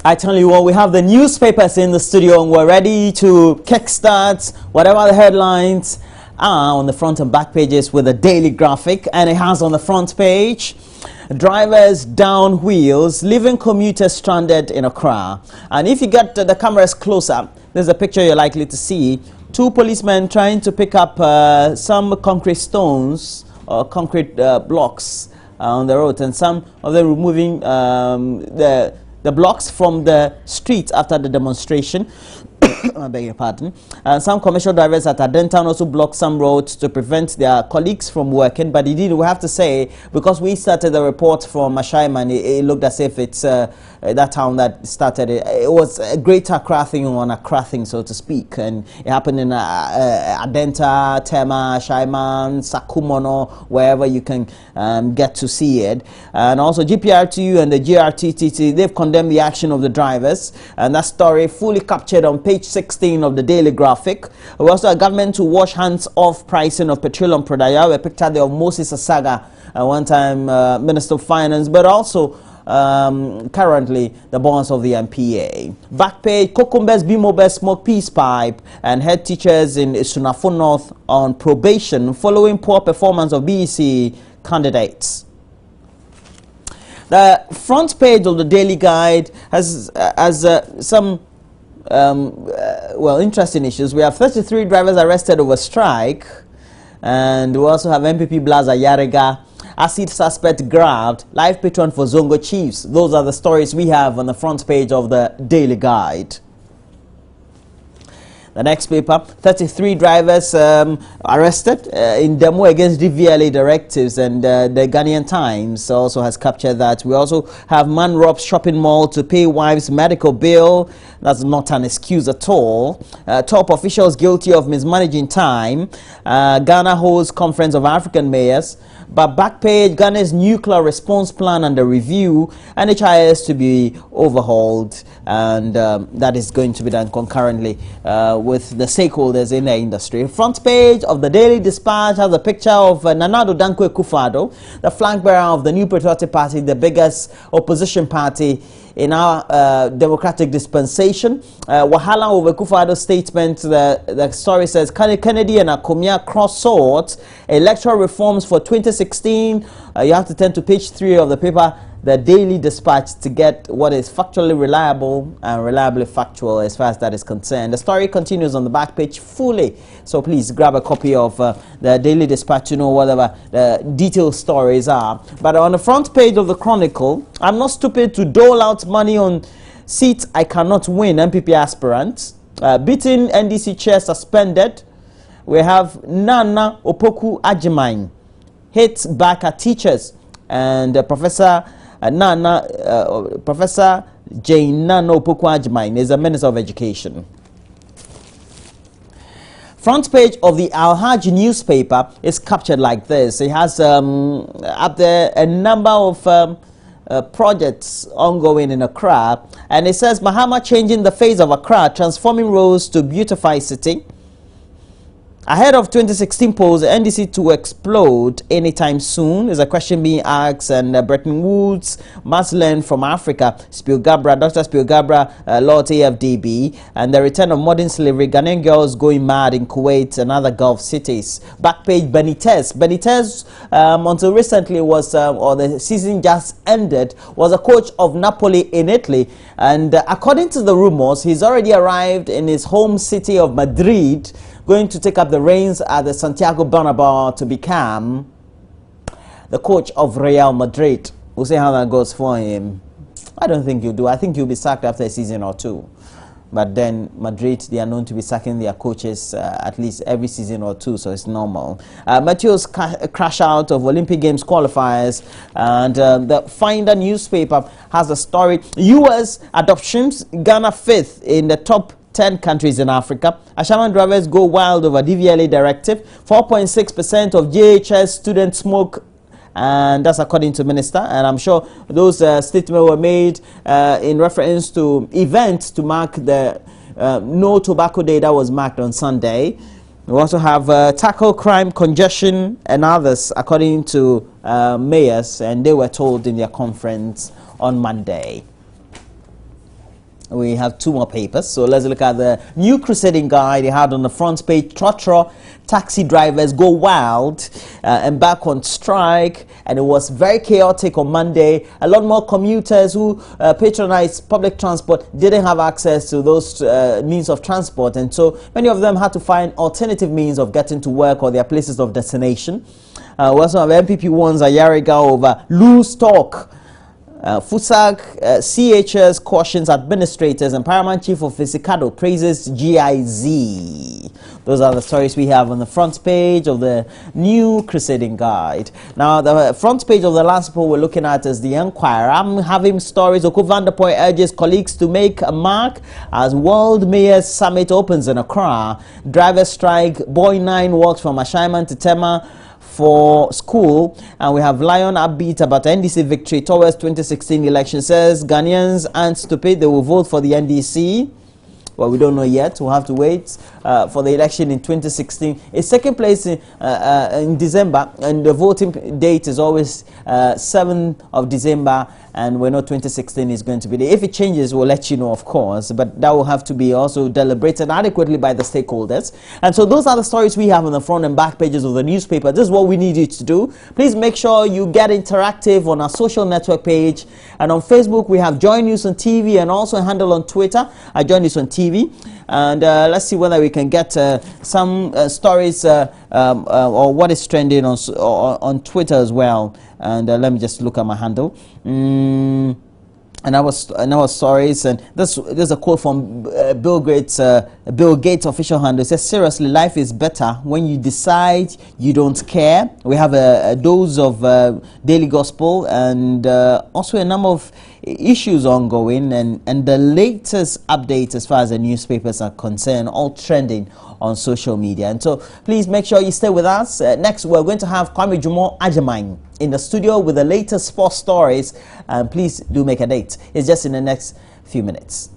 I tell you what, we have the newspapers in the studio and we're ready to kickstart whatever the headlines are on the front and back pages with a daily graphic. And it has on the front page, drivers down wheels, leaving commuters stranded in Accra. And if you get the cameras closer, there's a picture you're likely to see. Two policemen trying to pick up some concrete stones or concrete blocks on the road, and some of them removing the blocks from the street after the demonstration. I beg your pardon. Some commercial drivers at Adentown also blocked some roads to prevent their colleagues from working. But indeed, we have to say, because we started the report from Ashaiman, it looked as if it's that town that started it. It was a great Accra thing on Accra thing, so to speak. And it happened in Adenta, Tema, Ashaiman, Sakumono, wherever you can get to see it. And also GPRTU and the GRTTT, they've condemned the action of the drivers. And that story fully captured on page 16 of the daily graphic. We also have government to wash hands off pricing of petroleum product. I picked out there of Moses Asaga, one time Minister of Finance, but also currently the boss of the MPA. Back page, Kokumbes Bimobes smoke peace pipe, and head teachers in Sunafo North on probation following poor performance of BEC candidates. The front page of the daily guide has some interesting issues. We have 33 drivers arrested over strike, and we also have MPP Blaza Yarega, acid suspect grabbed, live patron for Zongo Chiefs. Those are the stories we have on the front page of the daily guide. The next paper, 33 drivers arrested in demo against DVLA directives, and the Ghanaian Times also has captured that. We also have man robs shopping mall to pay wife's medical bill. That's not an excuse at all. Top officials guilty of mismanaging time. Ghana holds Conference of African Mayors. But back page, Ghana's nuclear response plan under review, NHIS to be overhauled, and that is going to be done concurrently with the stakeholders in the industry. Front page of the Daily Dispatch has a picture of Nanado Dankwe Akufo-Addo, the flag bearer of the New Patriotic Party, the biggest opposition party in our democratic dispensation. Wahala over Akufo-Addo's statement, the story says, Kennedy and Akomia cross swords, electoral reforms for 2016. You have to turn to page 3 of the paper, the Daily Dispatch, to get what is factually reliable and reliably factual as far as that is concerned. The story continues on the back page fully, so please grab a copy of the Daily Dispatch to know whatever the detailed stories are. But on the front page of the Chronicle, I'm not stupid to dole out money on seats I cannot win, MPP aspirants. Beating NDC chair suspended. We have Nana Opoku Agyemang hits back at teachers, and Professor Jane Nana Opoku Agyemang is the Minister of Education. Front page of the Al-Hajj newspaper is captured like this. It has up there a number of projects ongoing in Accra, and it says Mahama changing the face of Accra, transforming roads to beautify city. Ahead of 2016 polls, the NDC to explode anytime soon is a question being asked, and Bretton Woods must learn from Africa. Spielgabra, Dr. Spielgabra, Lord AFDB, and the return of modern slavery, Ghanaian girls going mad in Kuwait and other Gulf cities. Backpage, Benitez. Benitez, until recently was, or the season just ended, was a coach of Napoli in Italy, and according to the rumors, he's already arrived in his home city of Madrid, going to take up the reins at the Santiago Bernabeu to become the coach of Real Madrid. We'll see how that goes for him. I don't think he'll do. I think he'll be sacked after a season or two. But then Madrid, they are known to be sacking their coaches at least every season or two, so it's normal. Matthews crash out of Olympic Games qualifiers, and the Finder newspaper has a story. U.S. adoptions, Ghana fifth in the top 10 countries in Africa. Ashaman drivers go wild over DVLA directive. 4.6% of JHS students smoke, and that's according to Minister. And I'm sure those statements were made in reference to events to mark the No Tobacco Day that was marked on Sunday. We also have tackle crime, congestion, and others, according to mayors, and they were told in their conference on Monday. We have two more papers, so let's look at the new Crusading guide. They had on the front page, Trotro taxi drivers go wild and back on strike, and it was very chaotic on Monday. A lot more commuters who patronized public transport didn't have access to those means of transport, and so many of them had to find alternative means of getting to work or their places of destination. We also have MPP ones at Yariga over loose talk. FUSAG, CHS cautions administrators, and Paramount Chief of Fisicado praises GIZ. Those are the stories we have on the front page of the new Crusading guide. Now, the front page of the last poll we're looking at is the Enquirer. I'm having stories. Oko van der Poel urges colleagues to make a mark as World Mayors Summit opens in Accra. Driver strike, Boy 9 walks from Ashaiman to Tema for school, and we have Lion upbeat about NDC victory towards 2016 election. Says Ghanaians aren't stupid, they will vote for the NDC. Well, we don't know yet. We'll have to wait for the election in 2016. It's taking place in December, and the voting date is always 7th of December, and we know 2016 is going to be there. If it changes, we'll let you know, of course, but that will have to be also deliberated adequately by the stakeholders. And so those are the stories we have on the front and back pages of the newspaper. This is what we need you to do. Please make sure you get interactive on our social network page, and on Facebook we have Joy News on TV, and also a handle on Twitter at Joy News on TV. And let's see whether we can get some stories or what is trending on Twitter as well. And let me just look at my handle. And I was stories, and there's a quote from Bill Gates official handle. It says, seriously, life is better when you decide you don't care. We have a dose of daily gospel, and also a number of issues ongoing, and the latest updates as far as the newspapers are concerned, all trending on social media. And so please make sure you stay with us. Next, we're going to have Kwame Jumo Ajamine in the studio with the latest sports stories, and please do make a date. It's just in the next few minutes.